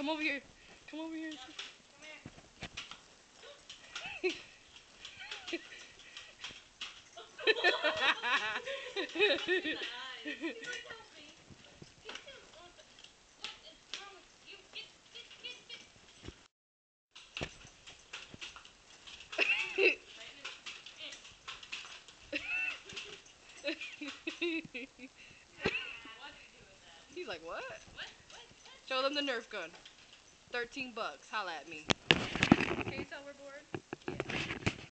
Come over here. Come over here. He's like, what? Show them the Nerf gun. $13. Holla at me.